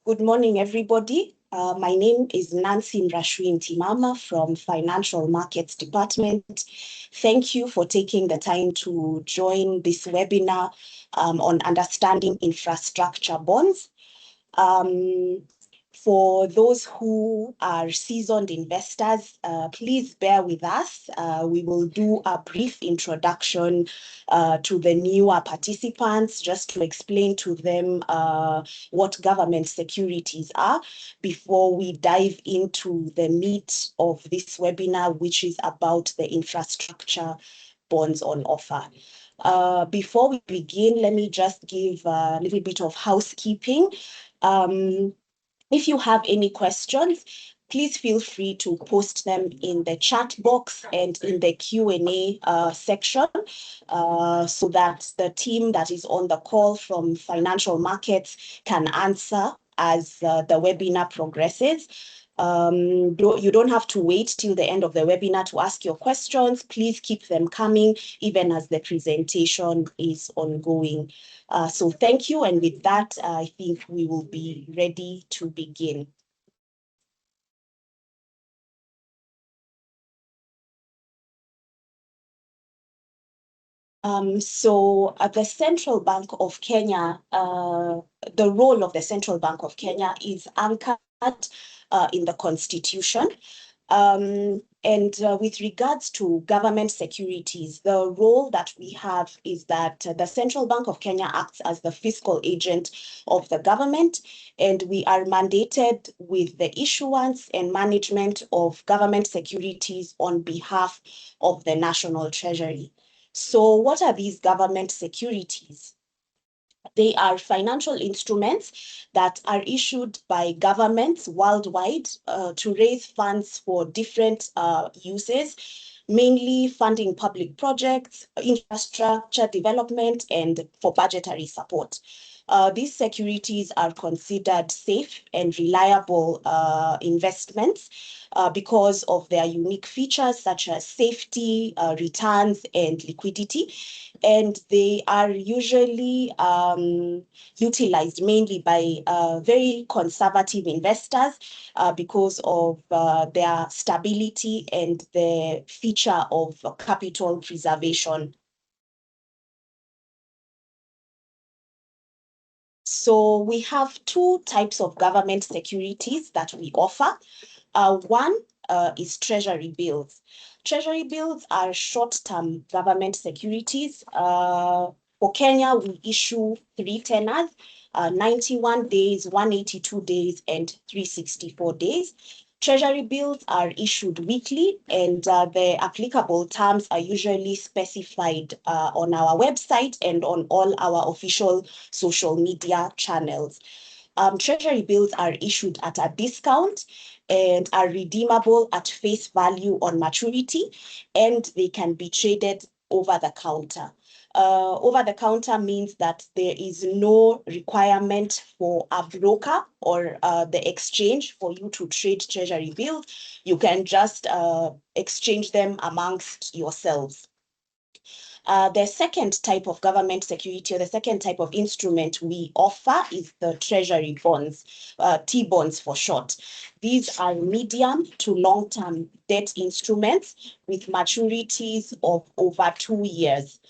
Good morning, everybody. My name is Nancy Nrashui-Ntimama from Financial Markets Department. Thank you for taking the time to join this webinar on understanding infrastructure bonds. For those who are seasoned investors, please bear with us. We will do a brief introduction to the newer participants, just to explain to them what government securities are before we dive into the meat of this webinar, which is about the infrastructure bonds on offer. Before we begin, let me just give a little bit of housekeeping. If you have any questions, please feel free to post them in the chat box and in the Q&A section so that the team that is on the call from Financial Markets can answer as the webinar progresses. You don't have to wait till the end of the webinar to ask your questions. Please keep them coming even as the presentation is ongoing. So thank you. And with that, I think we will be ready to begin. So at the Central Bank of Kenya, the role of the Central Bank of Kenya is anchored in the Constitution. With regards to government securities, the role that we have is that the Central Bank of Kenya acts as the fiscal agent of the government, and we are mandated with the issuance and management of government securities on behalf of the National Treasury. So what are these government securities? They are financial instruments that are issued by governments worldwide to raise funds for different uses, mainly funding public projects, infrastructure development, and for budgetary support. These securities are considered safe and reliable investments because of their unique features such as safety, returns, and liquidity. And they are usually utilized mainly by very conservative investors because of their stability and the feature of capital preservation. So we have two types of government securities that we offer. One is treasury bills. Treasury bills are short-term government securities. For Kenya, we issue 3 tenors, 91 days, 182 days, and 364 days. Treasury bills are issued weekly, and the applicable terms are usually specified on our website and on all our official social media channels. Treasury bills are issued at a discount and are redeemable at face value on maturity, and they can be traded over the counter. Over the counter means that there is no requirement for a broker or the exchange for you to trade treasury bills. You can just exchange them amongst yourselves. The second type of government security, or the second type of instrument we offer, is the treasury bonds, T-bonds for short. These are medium to long-term debt instruments with maturities of over 2 years.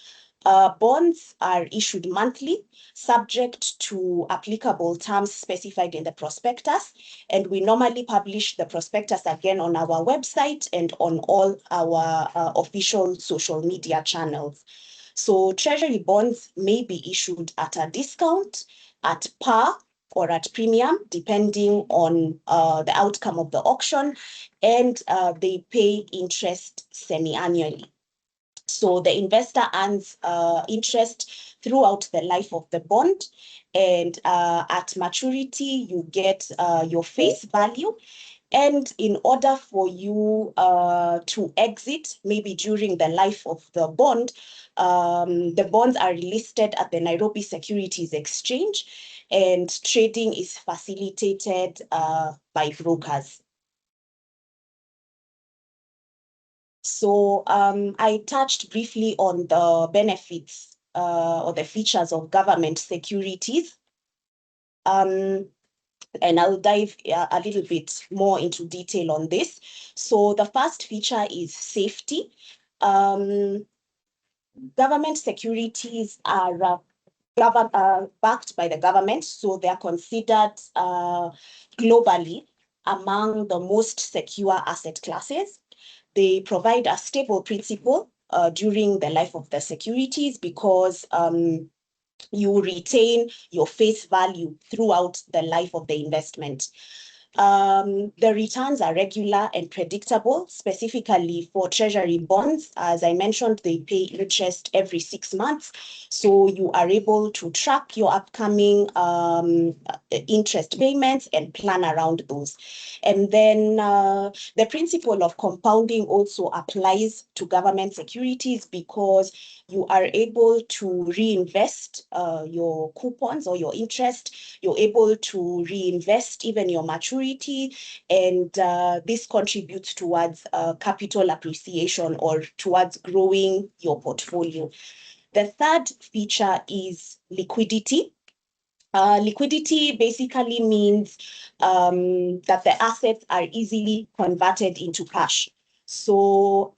Bonds are issued monthly, subject to applicable terms specified in the prospectus, and we normally publish the prospectus again on our website and on all our official social media channels. So treasury bonds may be issued at a discount, at par, or at premium, depending on the outcome of the auction, and they pay interest semi-annually. So the investor earns interest throughout the life of the bond, and at maturity, you get your face value. And in order for you to exit, maybe during the life of the bond, the bonds are listed at the Nairobi Securities Exchange, and trading is facilitated by brokers. So I touched briefly on the benefits or the features of government securities. And I'll dive a little bit more into detail on this. So the first feature is safety. Government securities are backed by the government, so they are considered globally among the most secure asset classes. They provide a stable principal during the life of the securities because you retain your face value throughout the life of the investment. The returns are regular and predictable, specifically for treasury bonds. As I mentioned, they pay interest every 6 months. So you are able to track your upcoming interest payments and plan around those. And then the principle of compounding also applies to government securities because you are able to reinvest your coupons or your interest. You're able to reinvest even your maturity, and this contributes towards capital appreciation or towards growing your portfolio. The third feature is liquidity. Liquidity basically means that the assets are easily converted into cash. So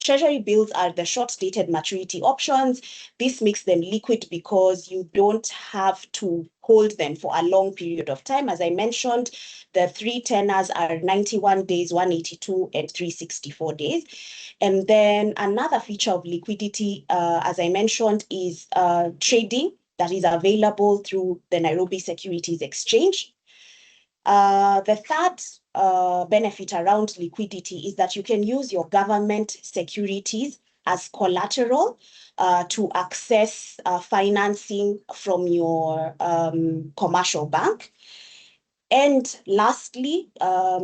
treasury bills are the short-dated maturity options. This makes them liquid because you don't have to hold them for a long period of time. As I mentioned, the three tenors are 91 days, 182, and 364 days. And then another feature of liquidity, as I mentioned, is trading that is available through the Nairobi Securities Exchange. The third benefit around liquidity is that you can use your government securities as collateral to access financing from your commercial bank. And lastly, a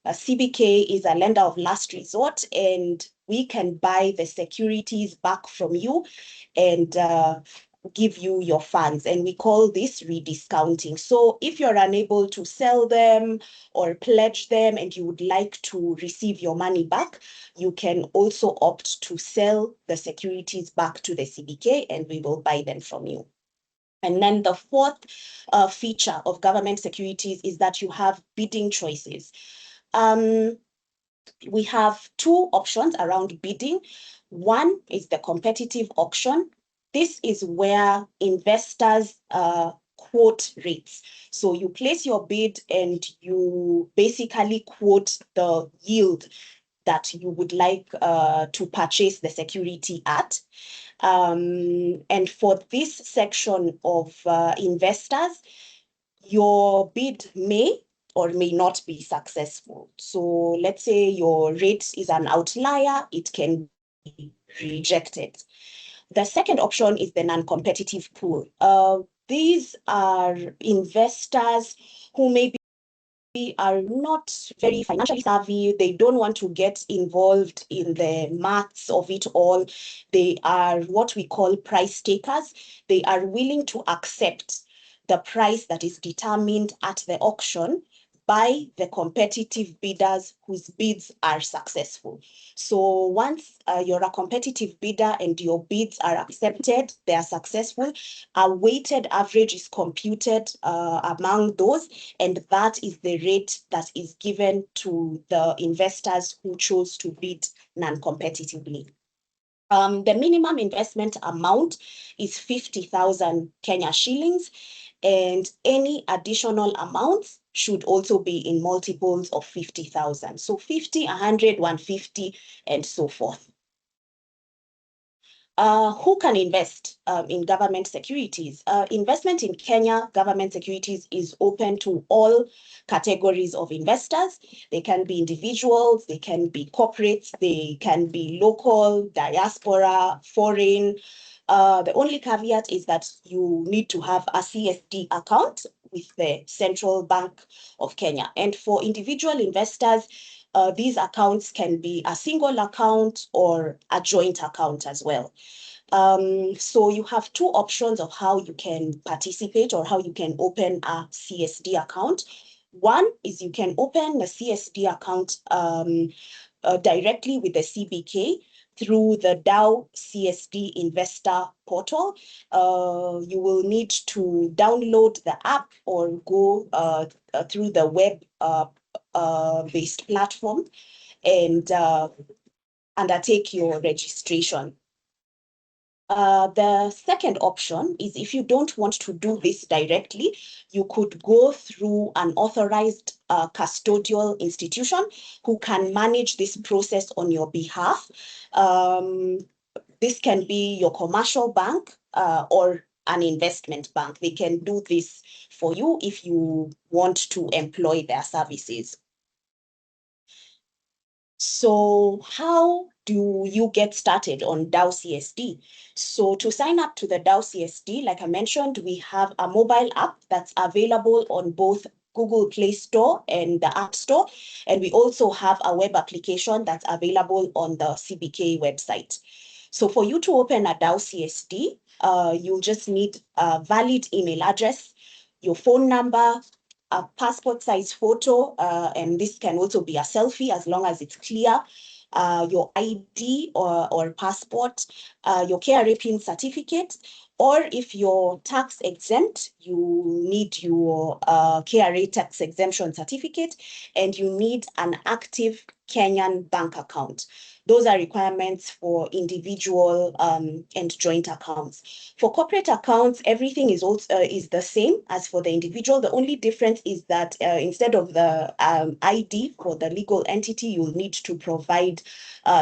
CBK is a lender of last resort, and we can buy the securities back from you and give you your funds, and we call this rediscounting. So if you're unable to sell them or pledge them and you would like to receive your money back, you can also opt to sell the securities back to the CBK and we will buy them from you. And then the fourth feature of government securities is that you have bidding choices. We have two options around bidding. One is the competitive auction. This is where investors quote rates. So you place your bid and you basically quote the yield that you would like to purchase the security at. And for this section of investors, your bid may or may not be successful. So let's say your rate is an outlier, it can be rejected. The second option is the non-competitive pool. These are investors who maybe are not very financially savvy. They don't want to get involved in the maths of it all. They are what we call price takers. They are willing to accept the price that is determined at the auction by the competitive bidders whose bids are successful. So once you're a competitive bidder and your bids are accepted, they are successful, a weighted average is computed among those, and that is the rate that is given to the investors who chose to bid non-competitively. The minimum investment amount is 50,000 Kenya shillings, and any additional amounts should also be in multiples of 50,000. So 50, 100, 150, and so forth. Who can invest in government securities? Investment in Kenya government securities is open to all categories of investors. They can be individuals, they can be corporates, they can be local, diaspora, foreign. The only caveat is that you need to have a CSD account with the Central Bank of Kenya. And for individual investors, these accounts can be a single account or a joint account as well. So you have two options of how you can participate or how you can open a CSD account. One is you can open the CSD account directly with the CBK. through the DAO CSD investor portal. You will need to download the app or go through the web based platform and undertake your registration. The second option is if you don't want to do this directly, you could go through an authorized custodial institution who can manage this process on your behalf. This can be your commercial bank or an investment bank. They can do this for you if you want to employ their services. So how do you get started on DAO CSD? So to sign up to the DAO CSD, like I mentioned, we have a mobile app that's available on both Google Play Store and the App Store. And we also have a web application that's available on the CBK website. So for you to open a DAO CSD, you'll just need a valid email address, your phone number, a passport size photo, and this can also be a selfie as long as it's clear, your ID or passport, your KRA PIN certificate, or if you're tax exempt, you need your KRA tax exemption certificate, and you need an active Kenyan bank account. Those are requirements for individual and joint accounts. For corporate accounts, everything is also is the same as for the individual. The only difference is that instead of the ID for the legal entity, you'll need to provide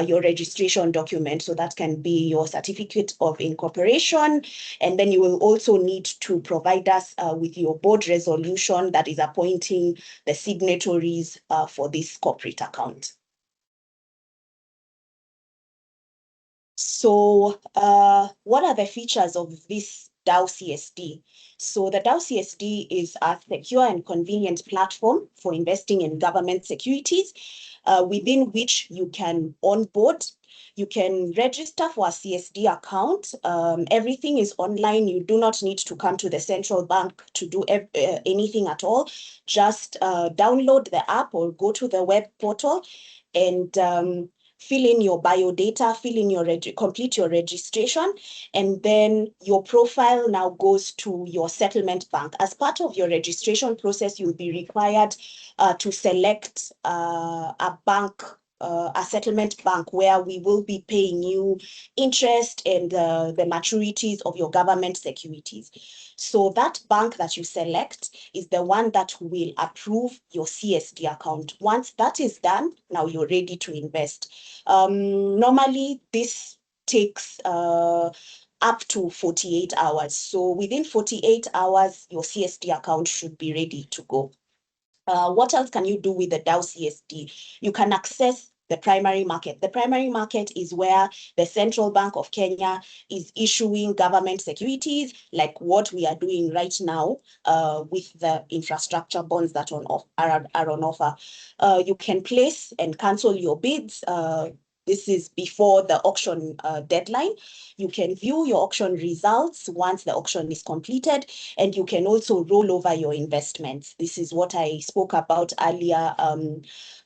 your registration document. So that can be your certificate of incorporation. And then you will also need to provide us with your board resolution that is appointing the signatories for this corporate account. So what are the features of this DAO CSD? So the DAO CSD is a secure and convenient platform for investing in government securities, within which you can onboard. You can register for a CSD account. Everything is online. You do not need to come to the central bank to do anything at all. Just download the app or go to the web portal and fill in your biodata, complete your registration, and then your profile now goes to your settlement bank. As part of your registration process, you'll be required to select a bank, a settlement bank where we will be paying you interest and the maturities of your government securities. So that bank that you select is the one that will approve your CSD account. Once that is done, now you're ready to invest. Normally, this takes up to 48 hours. So within 48 hours, your CSD account should be ready to go. What else can you do with the DAO CSD? You can access the primary market. The primary market is where the Central Bank of Kenya is issuing government securities, like what we are doing right now with the infrastructure bonds that are on offer. You can place and cancel your bids. This is before the auction deadline. You can view your auction results once the auction is completed, and you can also roll over your investments. This is what I spoke about earlier,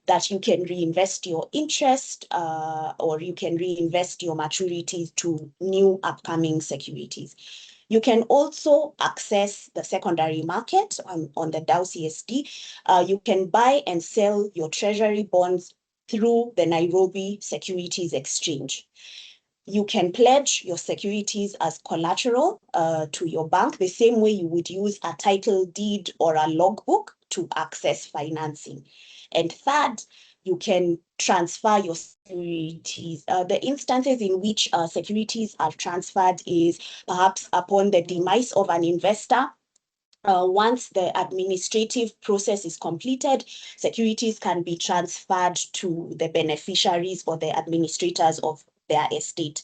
that you can reinvest your interest or you can reinvest your maturities to new upcoming securities. You can also access the secondary market on the DAO CSD. You can buy and sell your treasury bonds through the Nairobi Securities Exchange. You can pledge your securities as collateral to your bank, the same way you would use a title deed or a logbook to access financing. And third, you can transfer your securities. The instances in which securities are transferred is perhaps upon the demise of an investor. Once the administrative process is completed, securities can be transferred to the beneficiaries or the administrators of their estate.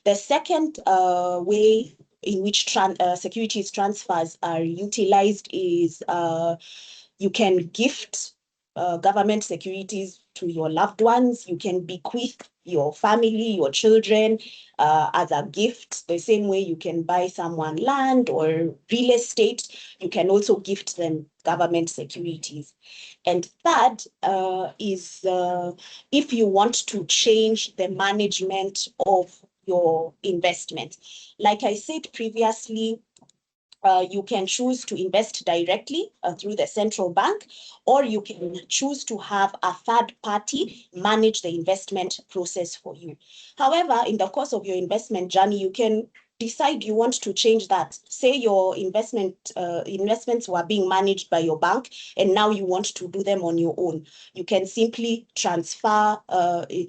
The second way in which securities transfers are utilized is you can gift government securities to your loved ones. You can bequeath your family, your children, as a gift, the same way you can buy someone land or real estate. You can also gift them government securities. And third is if you want to change the management of your investment. Like I said previously, you can choose to invest directly through the central bank, or you can choose to have a third party manage the investment process for you. However, in the course of your investment journey, you can decide you want to change that. Say your investments were being managed by your bank, and now you want to do them on your own. You can simply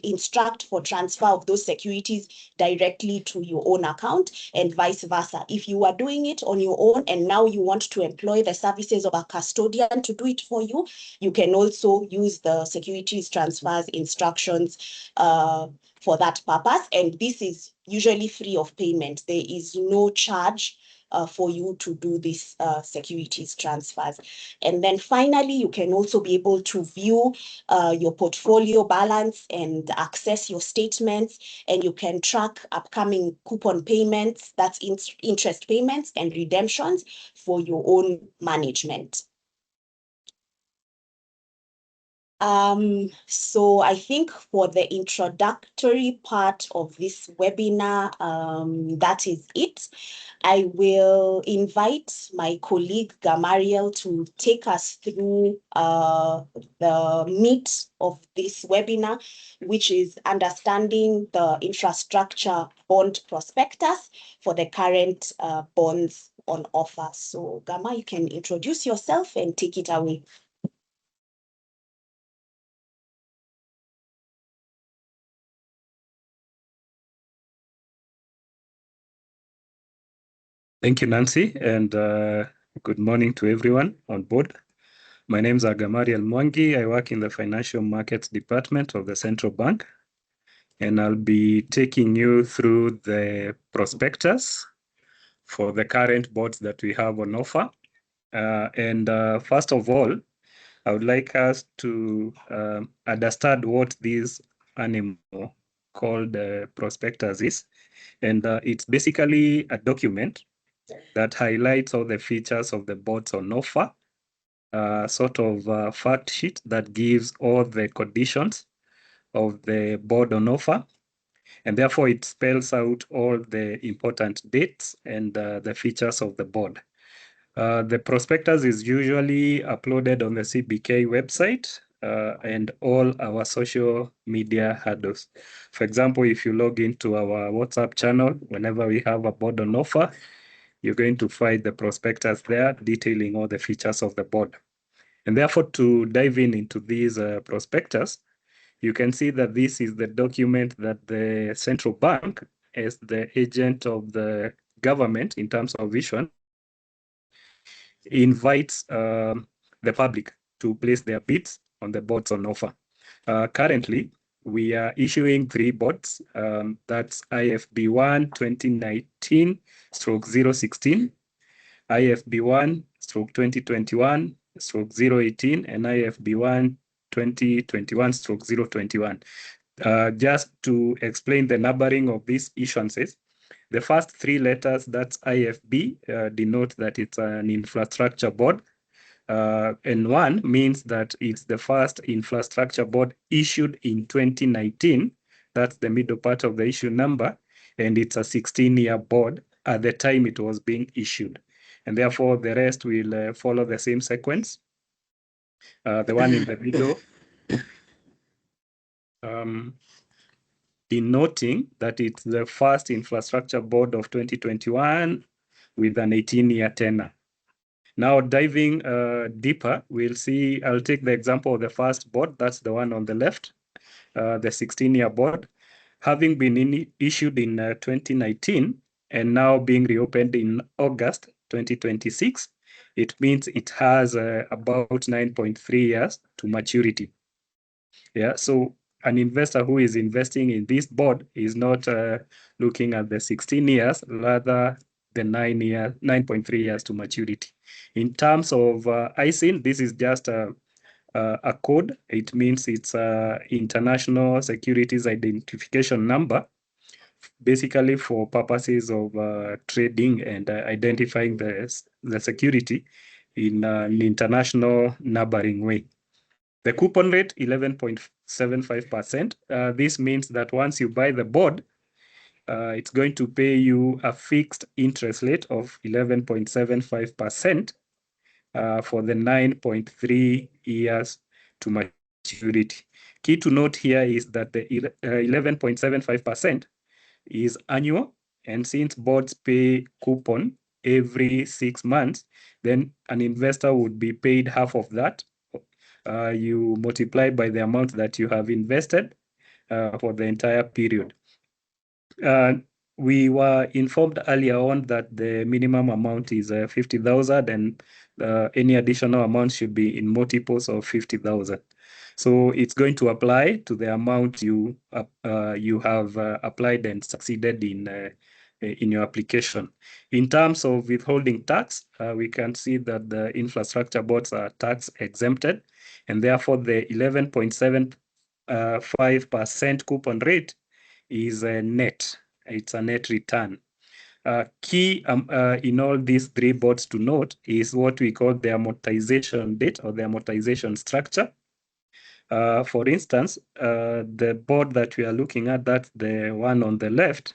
instruct for transfer of those securities directly to your own account, and vice versa. If you are doing it on your own and now you want to employ the services of a custodian to do it for you, you can also use the securities transfers instructions for that purpose. And this is usually free of payment. There is no charge for you to do these securities transfers. And then finally, you can also be able to view your portfolio balance and access your statements, and you can track upcoming coupon payments, that's interest payments and redemptions for your own management. So I think for the introductory part of this webinar, that is it. I will invite my colleague Gamariel to take us through the meat of this webinar, which is understanding the infrastructure bond prospectus for the current bonds on offer. So Gama, you can introduce yourself and take it away. Thank you, Nancy, and good morning to everyone on board. My name is Gamariel Mwangi. I work in the Financial Markets Department of the Central Bank, and I'll be taking you through the prospectus for the current bonds that we have on offer. First of all, I would like us to understand what this animal called prospectus is. And it's basically a document that highlights all the features of the bonds on offer, sort of a fact sheet that gives all the conditions of the bond on offer. And therefore, it spells out all the important dates and the features of the bond. The prospectus is usually uploaded on the CBK website and all our social media handles. For example, if you log into our WhatsApp channel, whenever we have a bond on offer, you're going to find the prospectus there detailing all the features of the bond. And therefore, to dive into these prospectus, you can see that this is the document that the central bank, as the agent of the government in terms of issuance, invites the public to place their bids on the bonds on offer. Currently, we are issuing 3 bonds. That's IFB1 2019/016, IFB1 2021/018, and IFB1 2021/021. Just to explain the numbering of these issuances, the first 3 letters, that's IFB, denote that it's an infrastructure bond. And 1 means that it's the first infrastructure bond issued in 2019. That's the middle part of the issue number. And it's a 16-year bond at the time it was being issued. And therefore, the rest will follow the same sequence. The one in the middle, denoting that it's the first infrastructure bond of 2021 with an 18-year tenor. Now, diving deeper, we'll see, I'll take the example of the first bond, that's the one on the left, the 16-year bond, having been issued in 2019 and now being reopened in August 2026. It means it has about 9.3 years to maturity. Yeah, so an investor who is investing in this bond is not looking at the 16 years, rather the 9.3 years to maturity. In terms of ISIN, this is just a a code. It means it's a international securities identification number, basically for purposes of trading and identifying the security in an international numbering way. The coupon rate, 11.75%. This means that once you buy the board, it's going to pay you a fixed interest rate of 11.75% for the 9.3 years to maturity. Key to note here is that the 11.75% is annual, and since boards pay coupon every 6 months, then an investor would be paid half of that. You multiply by the amount that you have invested for the entire period. We were informed earlier on that the minimum amount is 50,000, and any additional amount should be in multiples of 50,000. So it's going to apply to the amount you have applied and succeeded in your application. In terms of withholding tax, we can see that the infrastructure boards are tax exempted, and therefore the 11.75% coupon rate is a net. It's a net return. Key in all these three boards to note is what we call the amortization date or the amortization structure. For instance, the board that we are looking at, that's the one on the left,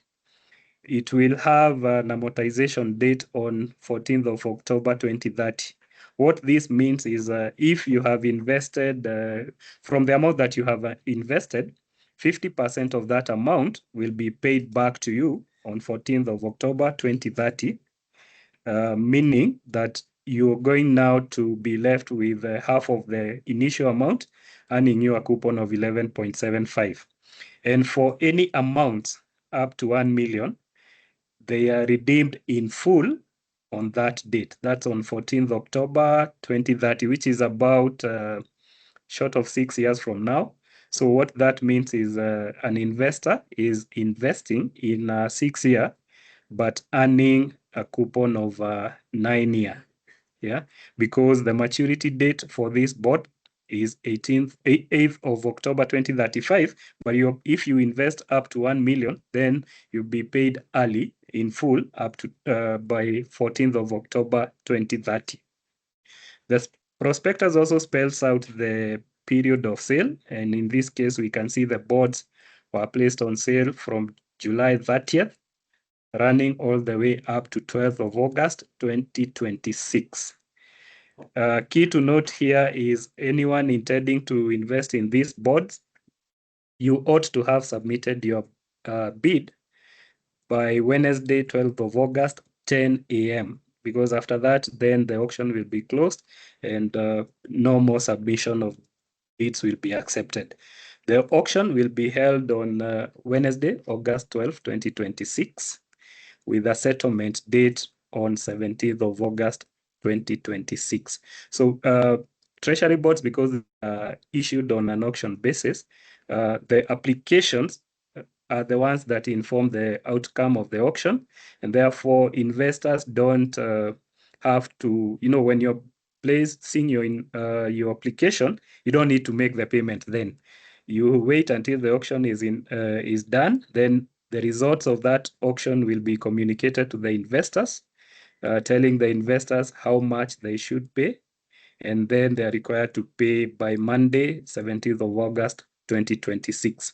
it will have an amortization date on 14th of October 2030. What this means is if you have invested, from the amount that you have invested, 50% of that amount will be paid back to you on 14th of October 2030, meaning that you're going now to be left with half of the initial amount, earning you a coupon of 11.75. And for any amount up to 1 million, they are redeemed in full on that date. That's on 14th October 2030, which is about short of 6 years from now. So what that means is an investor is investing in a 6 year, but earning a coupon of 9 year. Yeah, because the maturity date for this board is 8th of October 2035. But if you invest up to 1 million, then you'll be paid early in full up to by 14th of October 2030. The prospectus also spells out the period of sale, and in this case, we can see the boards were placed on sale from July 30th, running all the way up to 12th of August 2026. Key to note here is anyone intending to invest in these boards, you ought to have submitted your bid by Wednesday, 12th of August, 10 a.m. because after that, then the auction will be closed and no more submission of bids will be accepted. The auction will be held on Wednesday, August 12, 2026, with a settlement date on 17th of August, 2026. So treasury boards, because issued on an auction basis, the applications are the ones that inform the outcome of the auction, and therefore investors don't have to, when you're placing your application, you don't need to make the payment then. You wait until the auction is done, then the results of that auction will be communicated to the investors, telling the investors how much they should pay, and then they are required to pay by Monday, 17th of August, 2026.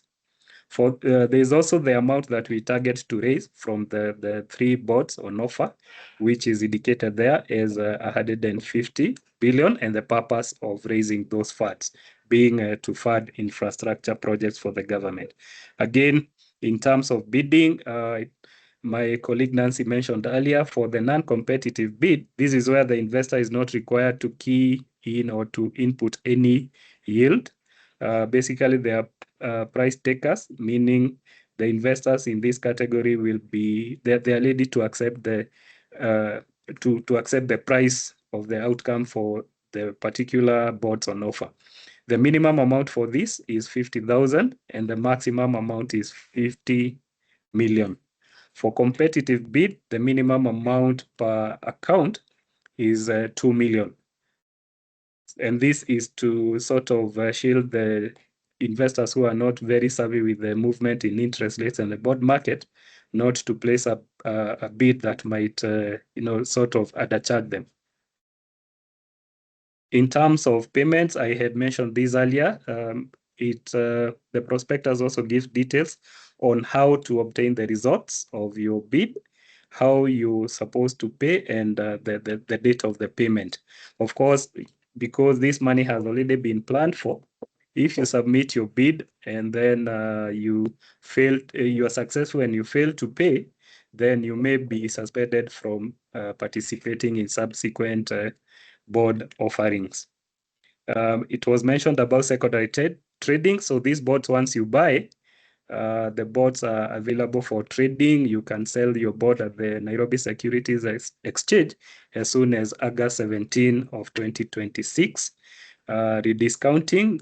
There is also the amount that we target to raise from the three boards on offer, which is indicated there as 150 billion, and the purpose of raising those funds being to fund infrastructure projects for the government. Again, in terms of bidding, my colleague Nancy mentioned earlier, for the non-competitive bid, this is where the investor is not required to key in or to input any yield. Basically, they are price takers, meaning the investors in this category will be they are ready to accept the accept the price of the outcome for the particular boards on offer. The minimum amount for this is 50,000, and the maximum amount is 50 million. For competitive bid, the minimum amount per account is 2 million. And this is to sort of shield the investors who are not very savvy with the movement in interest rates and the bond market, not to place a bid that might, sort of undercharge them. In terms of payments, I had mentioned this earlier. The prospectus also gives details on how to obtain the results of your bid, how you're supposed to pay, and the date of the payment. Of course, because this money has already been planned for, if you submit your bid and then you are successful and you fail to pay, then you may be suspended from participating in subsequent board offerings. It was mentioned about secondary trading. So these boards, once you buy, the boards are available for trading. You can sell your board at the Nairobi Securities Exchange as soon as August 17 of 2026. Rediscounting,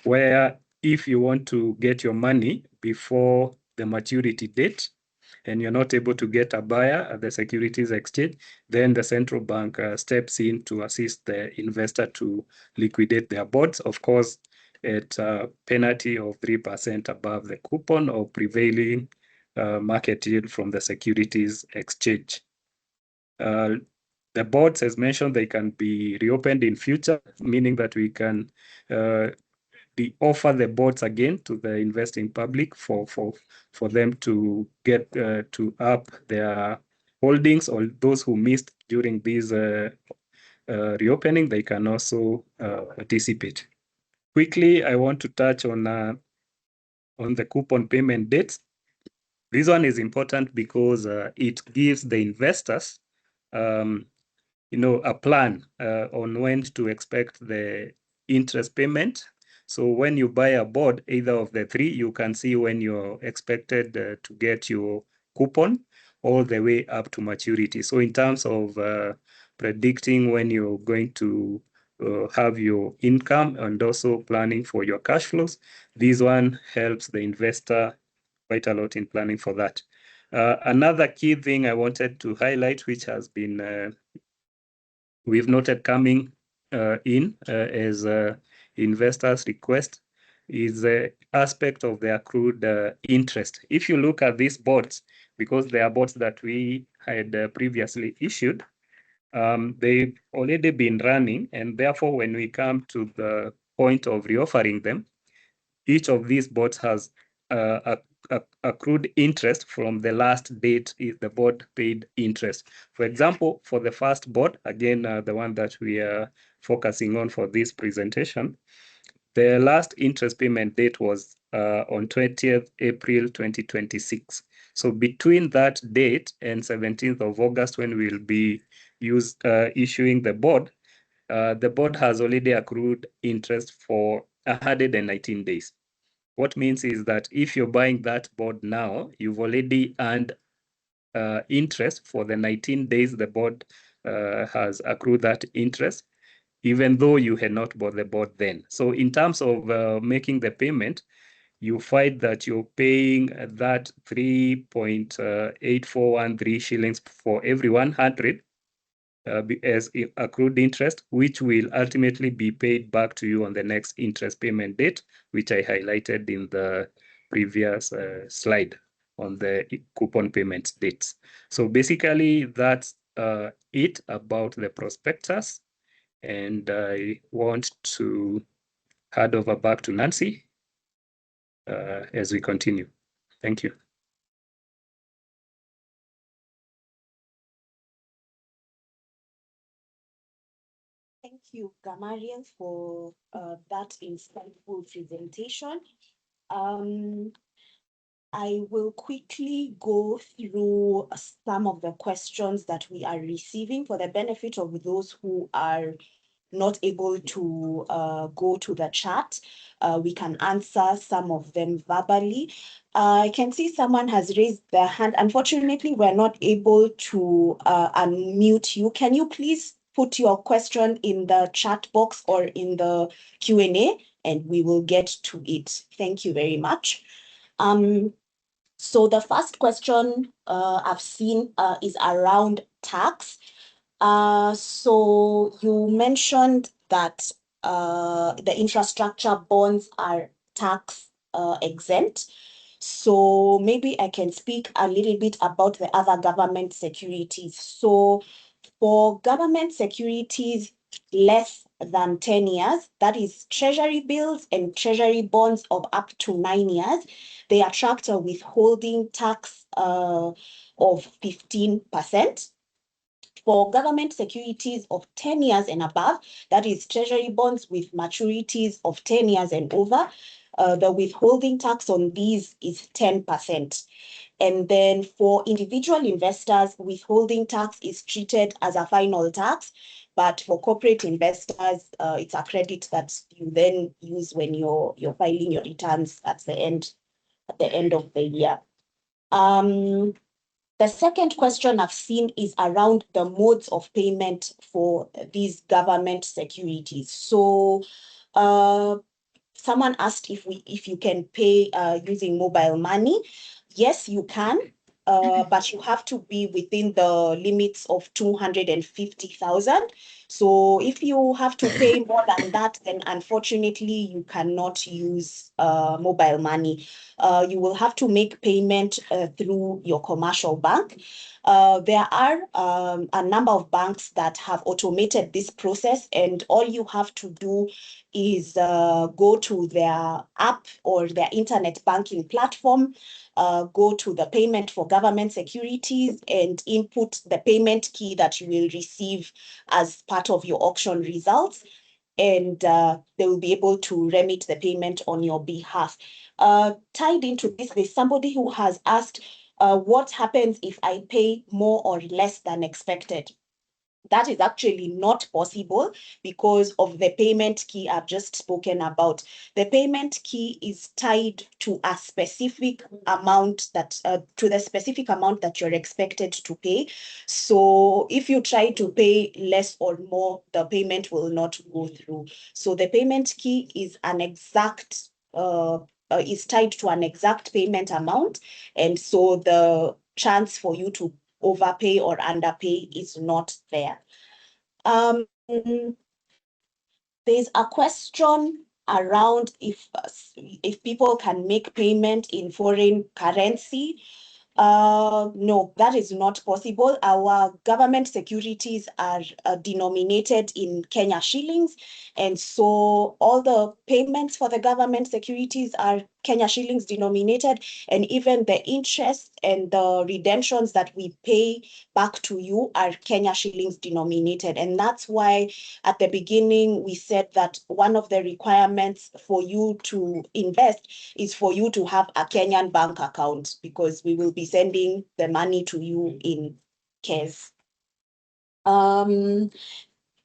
where if you want to get your money before the maturity date, and you're not able to get a buyer at the Securities Exchange, then the central bank steps in to assist the investor to liquidate their bonds, of course, at a penalty of 3% above the coupon or prevailing market yield from the Securities Exchange. The bonds, as mentioned, they can be reopened in future, meaning that we can offer the bonds again to the investing public for them to get to up their holdings, or those who missed during this reopening, they can also participate. Quickly, I want to touch on the coupon payment dates. This one is important because it gives the investors a plan on when to expect the interest payment. So when you buy a board, either of the three, you can see when you're expected to get your coupon all the way up to maturity. So in terms of predicting when you're going to have your income and also planning for your cash flows, this one helps the investor quite a lot in planning for that. Another key thing I wanted to highlight, which has been we've noted coming in as investors' request, is the aspect of the accrued interest. If you look at these boards, because they are boards that we had previously issued, they've already been running, and therefore when we come to the point of reoffering them, each of these boards has accrued interest from the last date is the board paid interest. For example, for the first board, again, the one that we are focusing on for this presentation, the last interest payment date was on 20th April 2026. So between that date and 17th of August, when we'll be issuing the board has already accrued interest for 119 days. What means is that if you're buying that board now, you've already earned interest for the 19 days the board has accrued that interest, even though you had not bought the board then. So in terms of making the payment, you find that you're paying that 3.8413 shillings for every 100 as accrued interest, which will ultimately be paid back to you on the next interest payment date, which I highlighted in the previous slide on the coupon payment dates. So basically, that's it about the prospectus. And I want to hand over back to Nancy as we continue. Thank you. Thank you, Gamaliel, for that insightful presentation. I will quickly go through some of the questions that we are receiving for the benefit of those who are not able to go to the chat. We can answer some of them verbally. I can see someone has raised their hand. Unfortunately, we're not able to unmute you. Can you please put your question in the chat box or in the Q&A, and we will get to it. Thank you very much. So the first question I've seen is around tax. So you mentioned that the infrastructure bonds are tax exempt. So maybe I can speak a little bit about the other government securities. So for government securities less than 10 years, that is treasury bills and treasury bonds of up to 9 years, they attract a withholding tax of 15%. For government securities of 10 years and above, that is treasury bonds with maturities of 10 years and over, the withholding tax on these is 10%. And then for individual investors, withholding tax is treated as a final tax. But for corporate investors, it's a credit that you then use when you're filing your returns at the end of the year. The second question I've seen is around the modes of payment for these government securities. So someone asked if you can pay using mobile money. Yes, you can, but you have to be within the limits of 250,000. So if you have to pay more than that, then unfortunately you cannot use mobile money. You will have to make payment through your commercial bank. There are a number of banks that have automated this process, and all you have to do is go to their app or their internet banking platform, go to the payment for government securities and input the payment key that you will receive as part of your auction results. And they will be able to remit the payment on your behalf. Tied into this, there's somebody who has asked, what happens if I pay more or less than expected? That is actually not possible because of the payment key I've just spoken about. The payment key is tied to a specific amount that to the specific amount that you're expected to pay. So if you try to pay less or more, the payment will not go through. So the payment key is an exact is tied to an exact payment amount, and so the chance for you to overpay or underpay is not there. There's a question around if people can make payment in foreign currency. No, that is not possible. Our government securities are denominated in Kenya shillings. And so all the payments for the government securities are Kenya shillings denominated. And even the interest and the redemptions that we pay back to you are Kenya shillings denominated. And that's why at the beginning we said that one of the requirements for you to invest is for you to have a Kenyan bank account, because we will be sending the money to you in KES.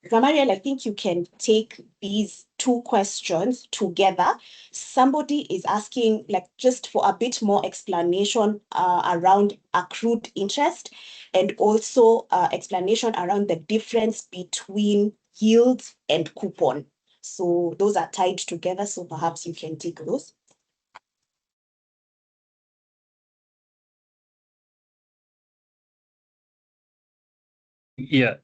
Gamariel, I think you can take these two questions together. Somebody is asking, like, just for a bit more explanation around accrued interest, and also explanation around the difference between yield and coupon. So those are tied together, so perhaps you can take those. Yeah,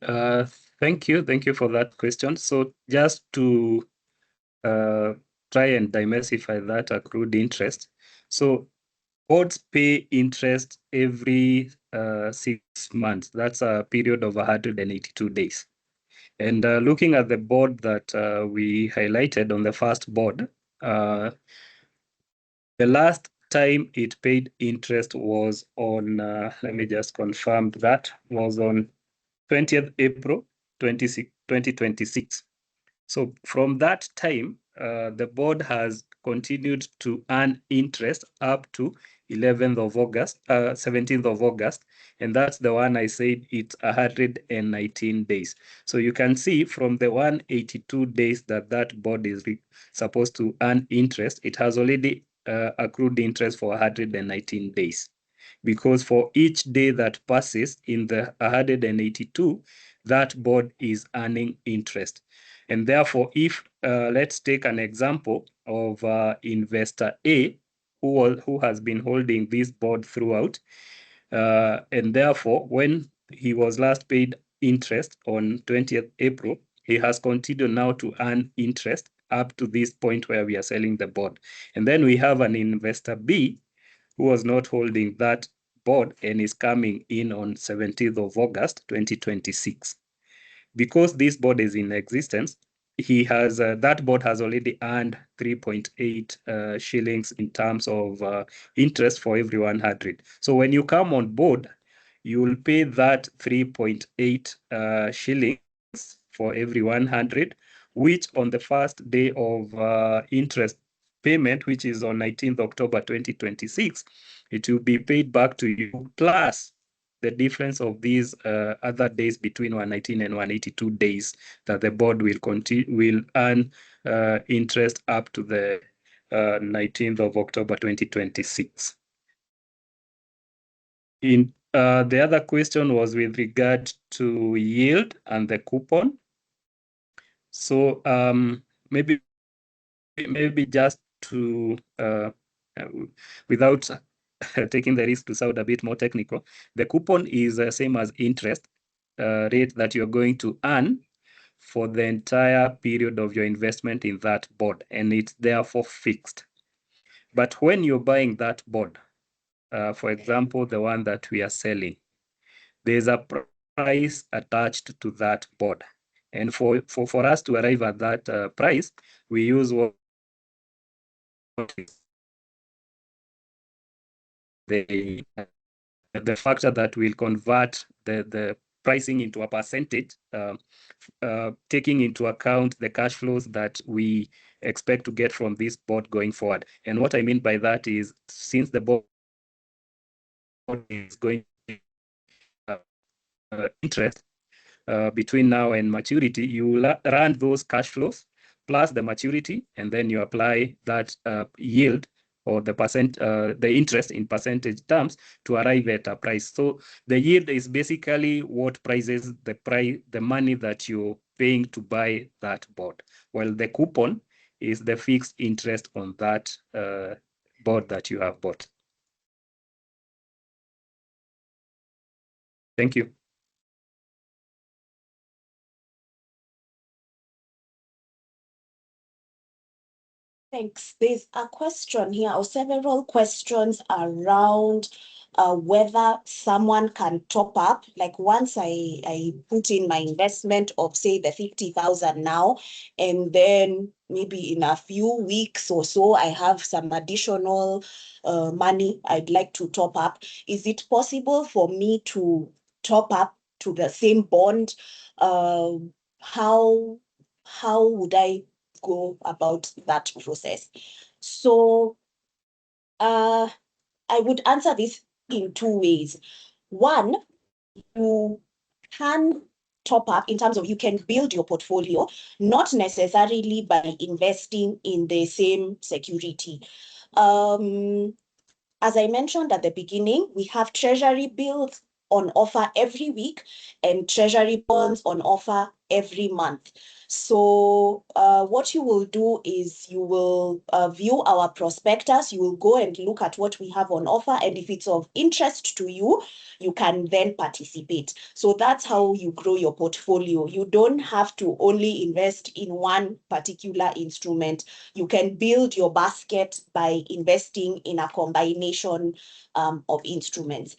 thank you. Thank you for that question. So just to try and demystify that accrued interest. So boards pay interest every 6 months. That's a period of 182 days. And looking at the board that we highlighted on the first board, the last time it paid interest was on, let me just confirm that, was on 20th April 2026. So from that time, the board has continued to earn interest up to 11th of August, 17th of August, and that's the one I said it's 119 days. So you can see from the 182 days that board is supposed to earn interest, it has already accrued interest for 119 days. Because for each day that passes in the 182, that board is earning interest. And therefore, if let's take an example of investor A, who has been holding this board throughout, and therefore, when he was last paid interest on 20th April, he has continued now to earn interest up to this point where we are selling the bond. And then we have an investor B who was not holding that bond and is coming in on 17th of August, 2026. Because this board is in existence, he has that board has already earned 3.8 shillings in terms of interest for every 100. So when you come on board, you will pay that 3.8 shillings for every 100, which on the first day of interest payment, which is on 19th October 2026, it will be paid back to you plus the difference of these other days between 119 and 182 days that the board will earn interest up to the 19th of October 2026. The other question was with regard to yield and the coupon. So maybe just to without taking the risk to sound a bit more technical, the coupon is same as interest rate that you're going to earn for the entire period of your investment in that bond, and it's therefore fixed. But when you're buying that bond, for example, the one that we are selling, there's a price attached to that bond. And for us to arrive at that price, we use what the factor that will convert the pricing into a percentage, taking into account the cash flows that we expect to get from this board going forward. And what I mean by that is, since the board is going interest between now and maturity, you run those cash flows plus the maturity, and then you apply that yield or the interest in percentage terms to arrive at a price. So the yield is basically what prices the money that you're paying to buy that bond, while the coupon is the fixed interest on that bond that you have bought. Thank you. Thanks. There's a question here, or several questions around whether someone can top up. Like once I put in my investment of, say, the 50,000 now, and then maybe in a few weeks or so, I have some additional money I'd like to top up. Is it possible for me to top up to the same bond? How would I go about that process? So I would answer this in two ways. One, you can top up in terms of you can build your portfolio, not necessarily by investing in the same security. As I mentioned at the beginning, we have treasury bills on offer every week and treasury bonds on offer every month. So what you will do is you will view our prospectus, you will go and look at what we have on offer, and if it's of interest to you, you can then participate. So that's how you grow your portfolio. You don't have to only invest in one particular instrument. You can build your basket by investing in a combination of instruments.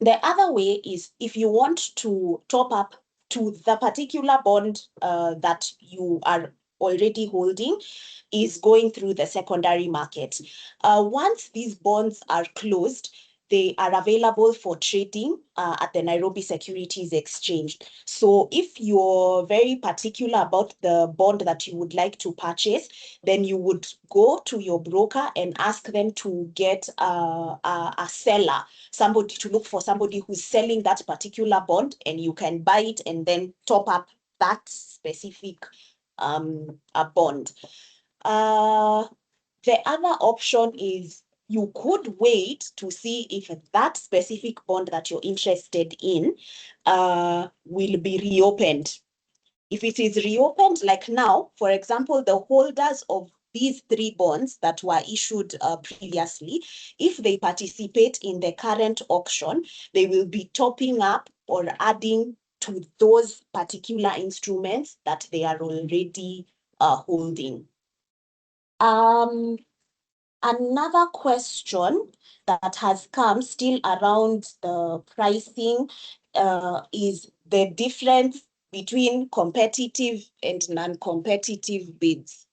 The other way is if you want to top up to the particular bond that you are already holding, is going through the secondary market. Once these bonds are closed, they are available for trading at the Nairobi Securities Exchange. So if you're very particular about the bond that you would like to purchase, then you would go to your broker and ask them to get a seller, somebody to look for somebody who's selling that particular bond, and you can buy it and then top up that specific a bond. The other option is you could wait to see if that specific bond that you're interested in will be reopened. If it is reopened, like now, for example, the holders of these three bonds that were issued previously, if they participate in the current auction, they will be topping up or adding to those particular instruments that they are already holding. Another question that has come still around the pricing is the difference between competitive and non-competitive bids.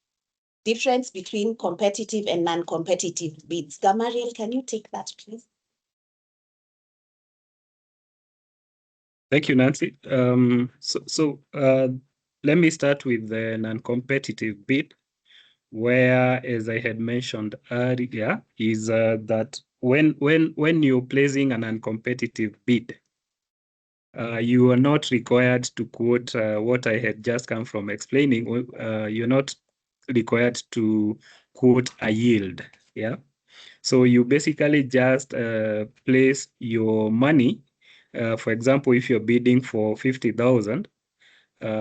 Difference between competitive and non-competitive bids. Gamariel, can you take that, please? Thank you, Nancy. Let me start with the non-competitive bid, where, as I had mentioned earlier, is that when you're placing an uncompetitive bid, you are not required to quote what I had just come from explaining. You're not required to quote a yield. Yeah. So you basically just place your money. For example, if you're bidding for 50,000,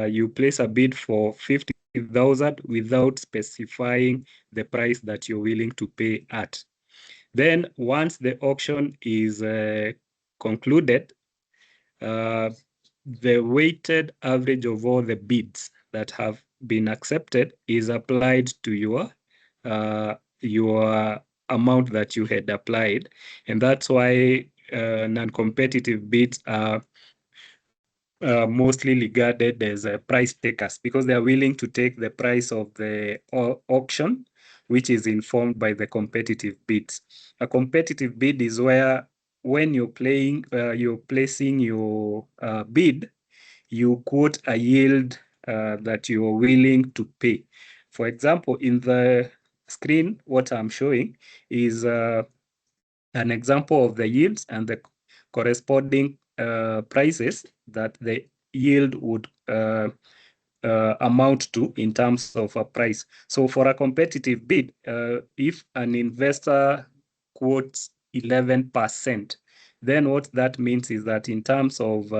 you place a bid for 50,000 without specifying the price that you're willing to pay at. Then once the auction is concluded, the weighted average of all the bids that have been accepted is applied to your amount that you had applied. And that's why non-competitive bids are mostly regarded as price takers, because they are willing to take the price of the auction, which is informed by the competitive bids. A competitive bid is where when you're placing your bid, you quote a yield that you are willing to pay. For example, in the screen, what I'm showing is an example of the yields and the corresponding prices that the yield would amount to in terms of a price. So for a competitive bid, if an investor quotes 11%, then what that means is that in terms of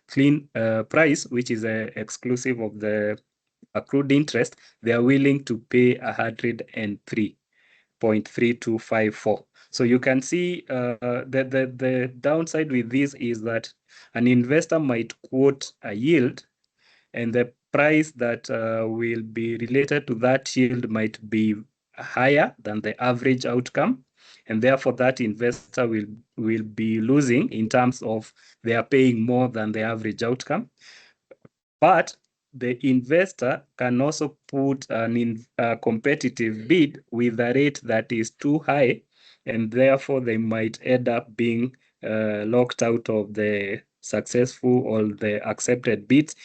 clean price, which is exclusive of the accrued interest, they are willing to pay 103.3254. So you can see the downside with this is that an investor might quote a yield, and the price that will be related to that yield might be higher than the average outcome, and therefore that investor will be losing in terms of they are paying more than the average outcome. But the investor can also put a competitive bid with a rate that is too high, and therefore they might end up being locked out of the successful or the accepted bids,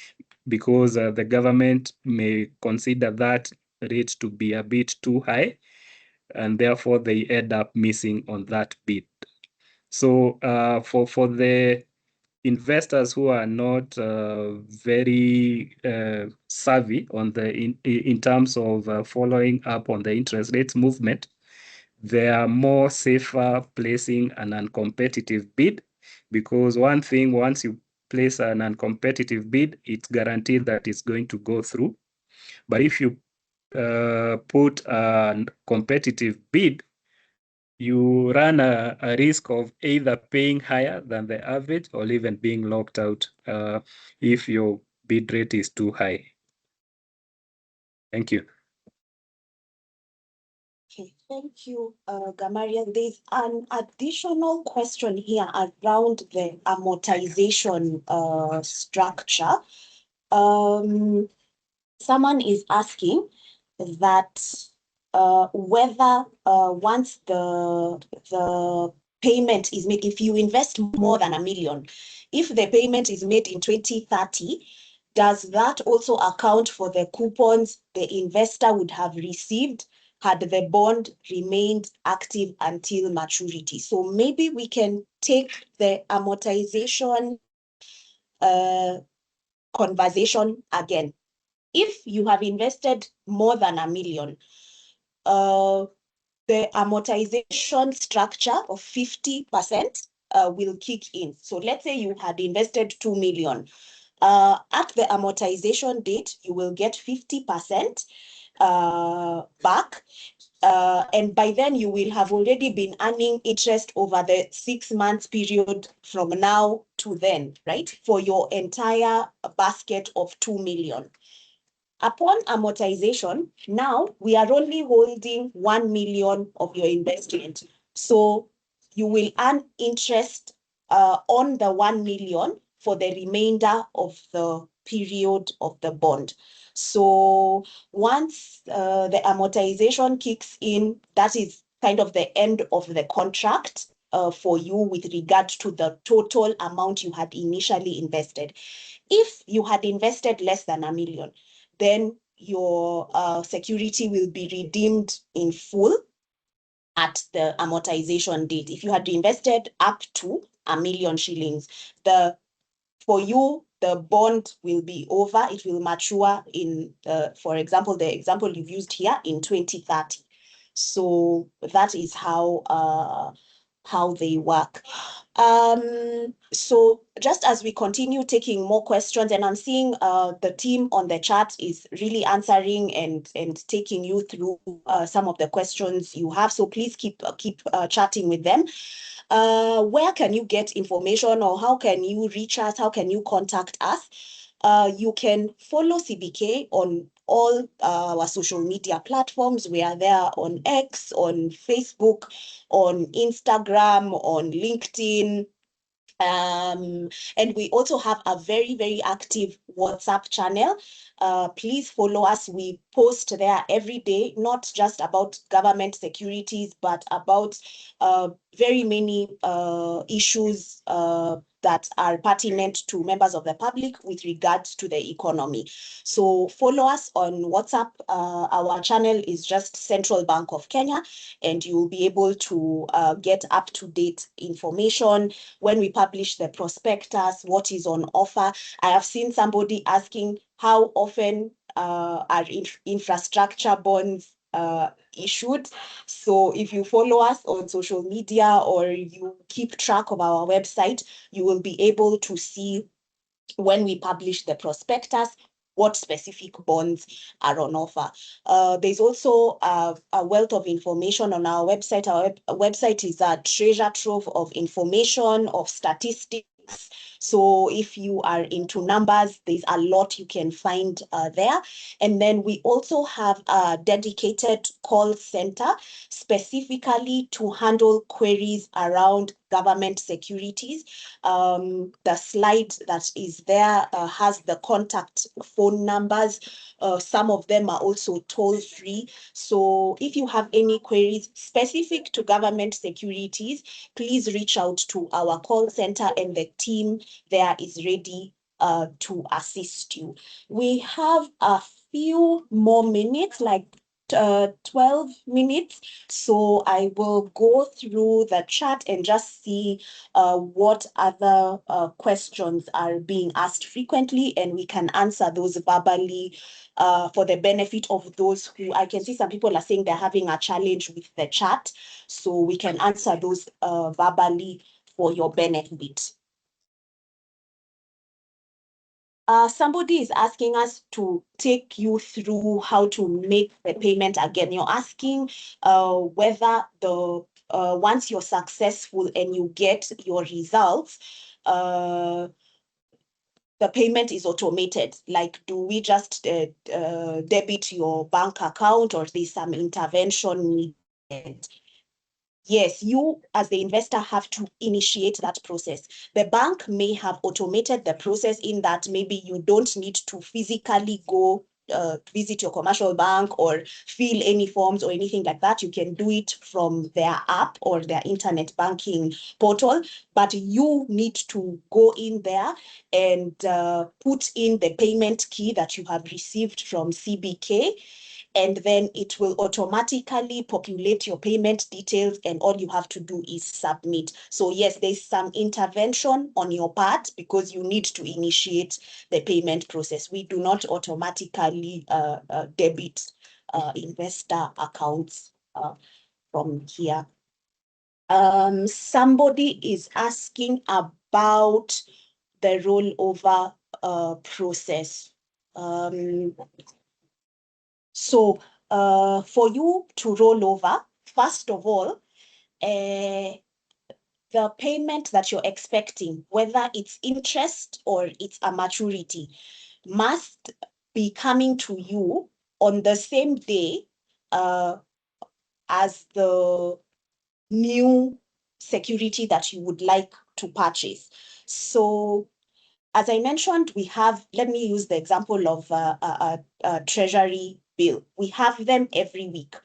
because the government may consider that rate to be a bit too high, and therefore they end up missing on that bid. So for the investors who are not very savvy on in terms of following up on the interest rates movement, they are more safer placing an uncompetitive bid, because one thing, once you place an uncompetitive bid, it's guaranteed that it's going to go through. But if you put a competitive bid, you run a risk of either paying higher than the average or even being locked out if your bid rate is too high. Thank you. Okay, thank you, Gamariel. There's an additional question here around the amortization structure. Someone is asking that whether once the payment is made, if you invest more than $1 million, if the payment is made in 2030, does that also account for the coupons the investor would have received had the bond remained active until maturity? So maybe we can take the amortization conversation again. If you have invested more than $1 million, the amortization structure of 50% will kick in. So let's say you had invested $2 million. At the amortization date, you will get 50% back. And by then you will have already been earning interest over the 6 months period from now to then, right? For your entire basket of 2 million. Upon amortization, now we are only holding 1 million of your investment. So you will earn interest on the 1 million for the remainder of the period of the bond. So once the amortization kicks in, that is kind of the end of the contract for you with regard to the total amount you had initially invested. If you had invested less than 1 million, then your security will be redeemed in full at the amortization date. If you had invested up to 1 million shillings, for you, the bond will be over. It will mature in, for example, the example you've used here in 2030. So that is how they work. So just as we continue taking more questions, and I'm seeing the team on the chat is really answering and taking you through some of the questions you have. So please keep chatting with them. Where can you get information, or how can you reach us? How can you contact us? You can follow CBK on all our social media platforms. We are there on X, on Facebook, on Instagram, on LinkedIn. And we also have a very, very active WhatsApp channel. Please follow us. We post there every day, not just about government securities, but about very many issues that are pertinent to members of the public with regards to the economy. So follow us on WhatsApp. Our channel is just Central Bank of Kenya, and you'll be able to get up-to-date information when we publish the prospectus, what is on offer. I have seen somebody asking how often are infrastructure bonds issued. So if you follow us on social media or you keep track of our website, you will be able to see when we publish the prospectus what specific bonds are on offer. There's also a wealth of information on our website. Our website is a treasure trove of information, of statistics. So if you are into numbers, there's a lot you can find there. And then we also have a dedicated call center specifically to handle queries around government securities. The slide that is there has the contact phone numbers. Some of them are also toll-free. So if you have any queries specific to government securities, please reach out to our call center, and the team there is ready to assist you. We have a few more minutes, like 12 minutes. So I will go through the chat and just see what other questions are being asked frequently, and we can answer those verbally for the benefit of those who, I can see some people are saying they're having a challenge with the chat. So we can answer those verbally for your benefit. Somebody is asking us to take you through how to make the payment again. You're asking whether once you're successful and you get your results, the payment is automated. Like, do we just debit your bank account, or there's some intervention needed? Yes, you as the investor have to initiate that process. The bank may have automated the process in that maybe you don't need to physically go visit your commercial bank or fill any forms or anything like that. You can do it from their app or their internet banking portal, but you need to go in there and put in the payment key that you have received from CBK, and then it will automatically populate your payment details, and all you have to do is submit. So yes, there's some intervention on your part because you need to initiate the payment process. We do not automatically debit investor accounts from here. Somebody is asking about the rollover process. So for you to roll over, first of all, the payment that you're expecting, whether it's interest or it's a maturity, must be coming to you on the same day as the new security that you would like to purchase. So as I mentioned, we have, let me use the example of a treasury bill. We have them every week.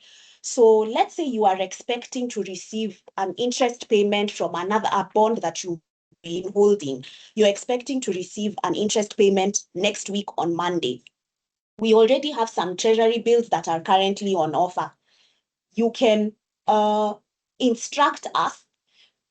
So let's say you are expecting to receive an interest payment from a bond that you've been holding. You're expecting to receive an interest payment next week on Monday. We already have some treasury bills that are currently on offer. You can instruct us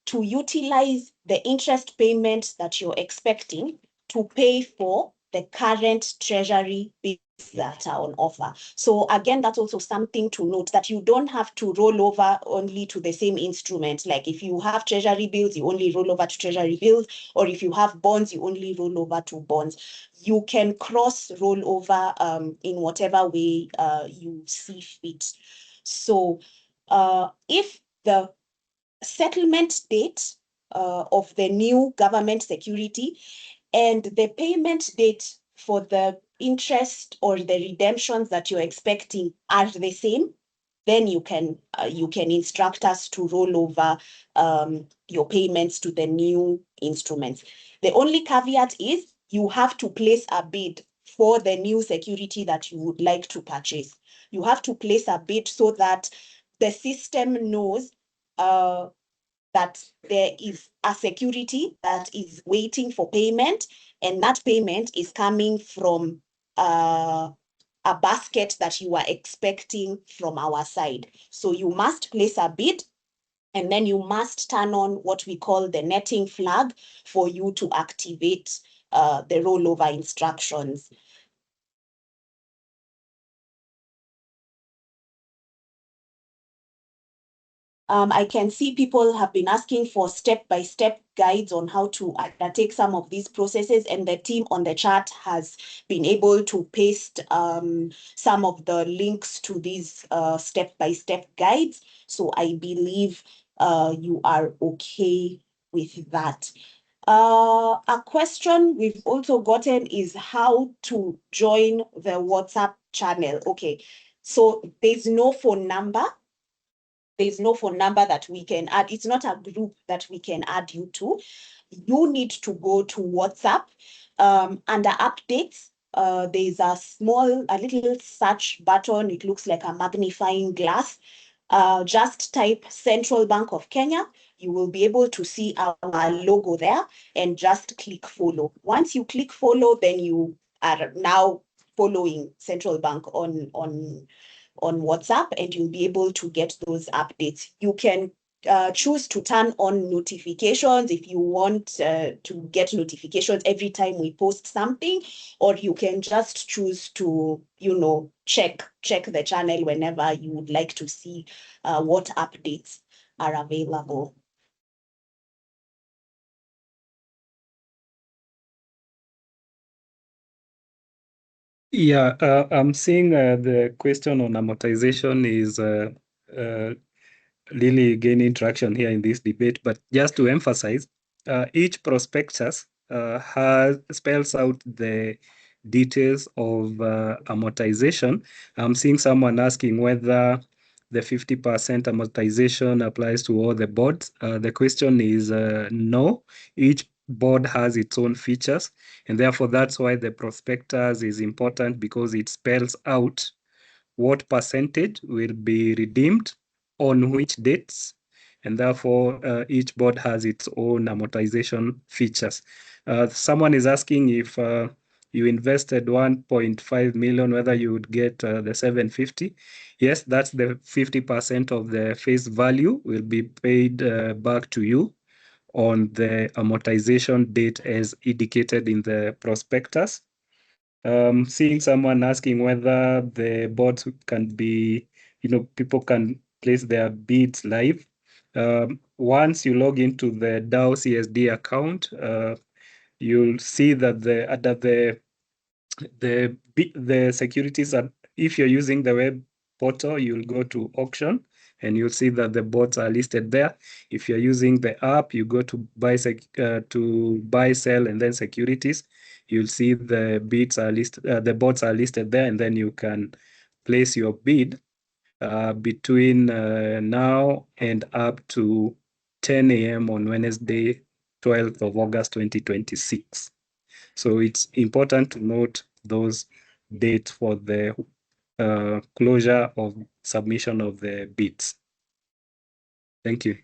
to utilize the interest payment that you're expecting to pay for the current treasury bills that are on offer. So again, that's also something to note, that you don't have to roll over only to the same instrument. Like if you have treasury bills, you only roll over to treasury bills, or if you have bonds, you only roll over to bonds. You can cross roll over in whatever way you see fit. So if the settlement date of the new government security and the payment date for the interest or the redemptions that you're expecting are the same, then you can instruct us to roll over your payments to the new instruments. The only caveat is you have to place a bid for the new security that you would like to purchase. You have to place a bid so that the system knows that there is a security that is waiting for payment, and that payment is coming from a basket that you are expecting from our side. So you must place a bid, and then you must turn on what we call the netting flag for you to activate the rollover instructions. I can see people have been asking for step-by-step guides on how to undertake some of these processes, and the team on the chat has been able to paste some of the links to these step-by-step guides. So I believe you are okay with that. A question we've also gotten is how to join the WhatsApp channel. Okay, so there's no phone number. There's no phone number that we can add. It's not a group that we can add you to. You need to go to WhatsApp. Under updates, there's a little search button. It looks like a magnifying glass. Just type Central Bank of Kenya. You will be able to see our logo there, and just click follow. Once you click follow, then you are now following Central Bank on WhatsApp, and you'll be able to get those updates. You can choose to turn on notifications if you want to get notifications every time we post something, or you can just choose to, check the channel whenever you would like to see what updates are available. Yeah, I'm seeing the question on amortization is really gaining traction here in this debate. But just to emphasize, each prospectus spells out the details of amortization. I'm seeing someone asking whether the 50% amortization applies to all the boards. The question is no. Each board has its own features, and therefore that's why the prospectus is important, because it spells out what percentage will be redeemed on which dates, and therefore each board has its own amortization features. Someone is asking if you invested 1.5 million, whether you would get the 750. Yes, that's the 50% of the face value will be paid back to you on the amortization date as indicated in the prospectus. Seeing someone asking whether the boards can be, people can place their bids live. Once you log into the DAO CSD account, you'll see that the securities are, if you're using the web portal, you'll go to auction and you'll see that the bots are listed there. If you're using the app, you go to buy, sell, and then securities. You'll see the bids are listed, the bots are listed there, and then you can place your bid between now and up to 10 a.m. on Wednesday, 12th of August, 2026. So it's important to note those dates for the closure of submission of the bids. Thank you.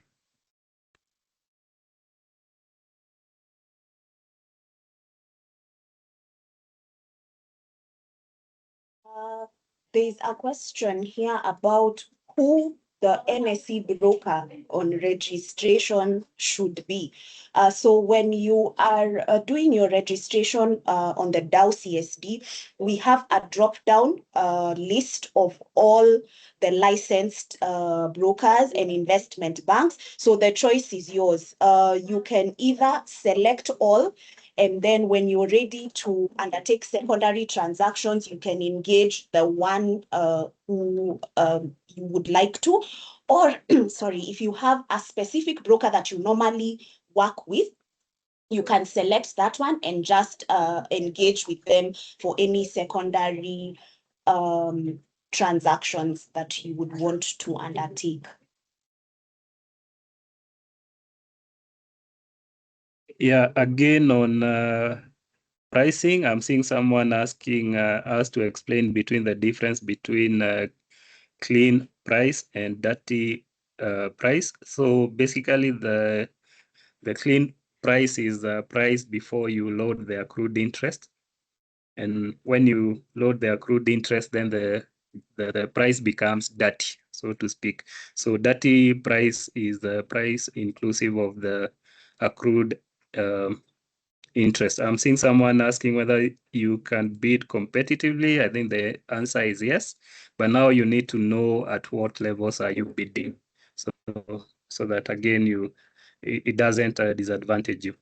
There's a question here about who the NSE broker on registration should be. So when you are doing your registration on the DAO CSD, we have a drop-down list of all the licensed brokers and investment banks. So the choice is yours. You can either select all, and then when you're ready to undertake secondary transactions, you can engage the one who you would like to. Or, sorry, if you have a specific broker that you normally work with, you can select that one and just engage with them for any secondary transactions that you would want to undertake. Yeah, again on pricing, I'm seeing someone asking us to explain between the difference between clean price and dirty price. So basically the clean price is the price before you load the accrued interest. And when you load the accrued interest, then the price becomes dirty, so to speak. So dirty price is the price inclusive of the accrued interest. I'm seeing someone asking whether you can bid competitively. I think the answer is yes, but now you need to know at what levels are you bidding, so that again it doesn't disadvantage you.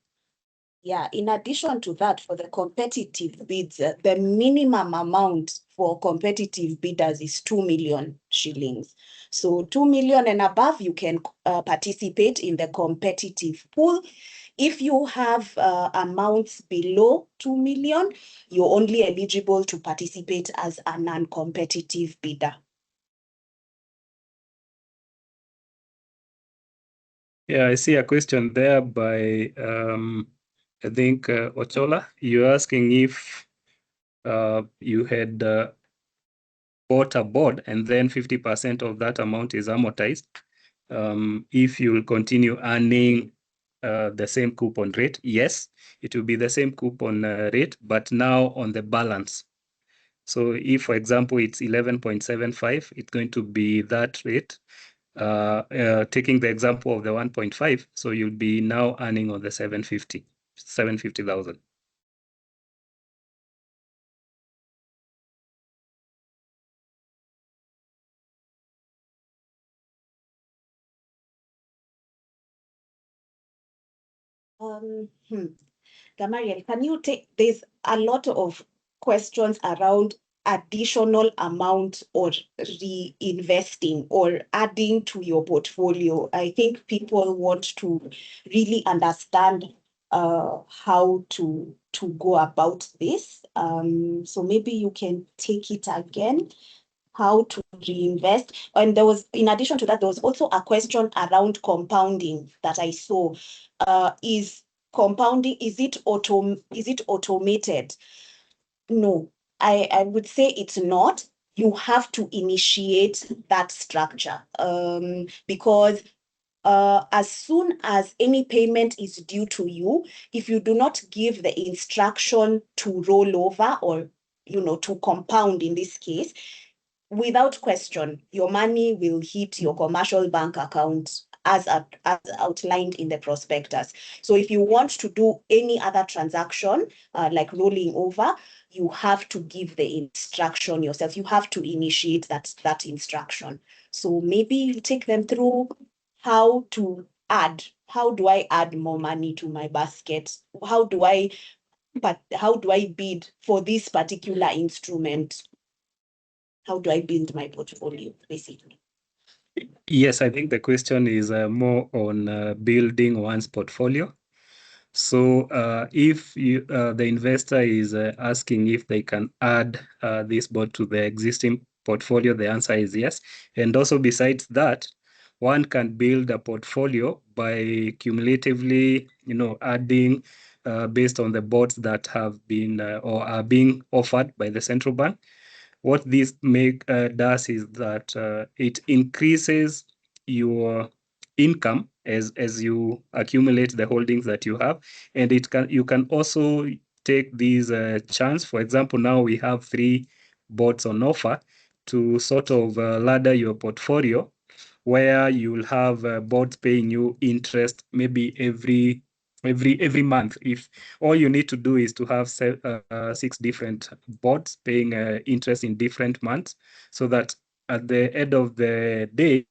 Yeah, in addition to that, for the competitive bids, the minimum amount for competitive bidders is 2 million shillings. So 2 million and above, you can participate in the competitive pool. If you have amounts below 2 million, you're only eligible to participate as a non-competitive bidder. Yeah, I see a question there by I think Ochola. You're asking if you had bought a board and then 50% of that amount is amortized. If you'll continue earning the same coupon rate, yes, it will be the same coupon rate, but now on the balance. So if, for example, it's 11.75, it's going to be that rate. Taking the example of the 1.5, so you'll be now earning on the 750,000. Gamariel, can you take, there's a lot of questions around additional amount or reinvesting or adding to your portfolio. I think people want to really understand how to go about this. So maybe you can take it again, how to reinvest. And there was, in addition to that, there was also a question around compounding that I saw. Is compounding, is it automated? No, I would say it's not. You have to initiate that structure because as soon as any payment is due to you, if you do not give the instruction to roll over or to compound in this case, without question, your money will hit your commercial bank account as outlined in the prospectus. So if you want to do any other transaction, like rolling over, you have to give the instruction yourself. You have to initiate that instruction. So maybe you take them through how to add. How do I add more money to my basket? How do I bid for this particular instrument? How do I build my portfolio, basically? Yes, I think the question is more on building one's portfolio. So if the investor is asking if they can add this bond to the existing portfolio, the answer is yes. And also besides that, one can build a portfolio by cumulatively, adding based on the bonds that have been or are being offered by the central bank. What this does is that it increases your income as you accumulate the holdings that you have, and you can also take these chance. For example, now we have 3 bonds on offer to sort of ladder your portfolio, where you'll have bonds paying you interest maybe every month. If all you need to do is to have 6 different bonds paying interest in different months, so that at the end of the day,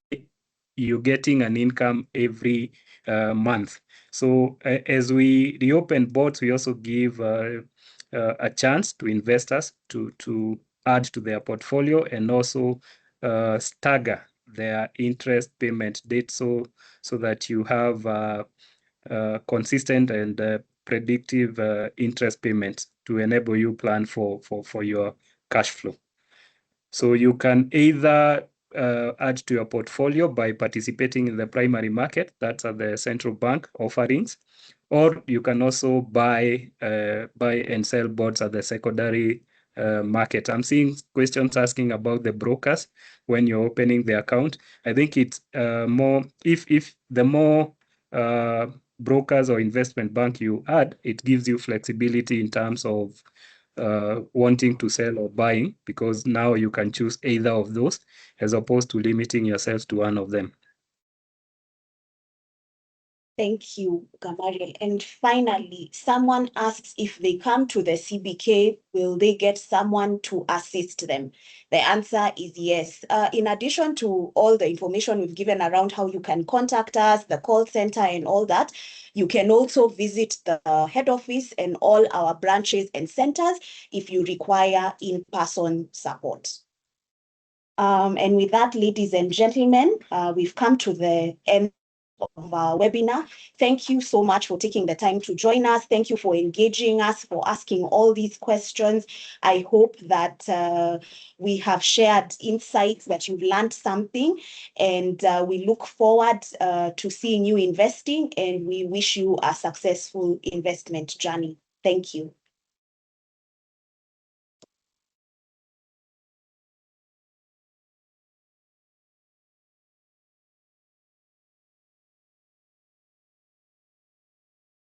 you're getting an income every month. So as we reopen bonds, we also give a chance to investors to add to their portfolio and also stagger their interest payment date, so that you have consistent and predictive interest payments to enable you plan for your cash flow. So you can either add to your portfolio by participating in the primary market, that's at the central bank offerings, or you can also buy and sell bonds at the secondary market. I'm seeing questions asking about the brokers when you're opening the account. I think it's more, if the more brokers or investment bank you add, it gives you flexibility in terms of wanting to sell or buying, because now you can choose either of those as opposed to limiting yourself to one of them. Thank you, Gamaliel. And finally, someone asks if they come to the CBK, will they get someone to assist them? The answer is yes. In addition to all the information we've given around how you can contact us, the call center and all that, you can also visit the head office and all our branches and centers if you require in-person support. And with that, ladies and gentlemen, we've come to the end of our webinar. Thank you so much for taking the time to join us. Thank you for engaging us, for asking all these questions. I hope that we have shared insights, that you've learned something, and we look forward to seeing you investing, and we wish you a successful investment journey. Thank you.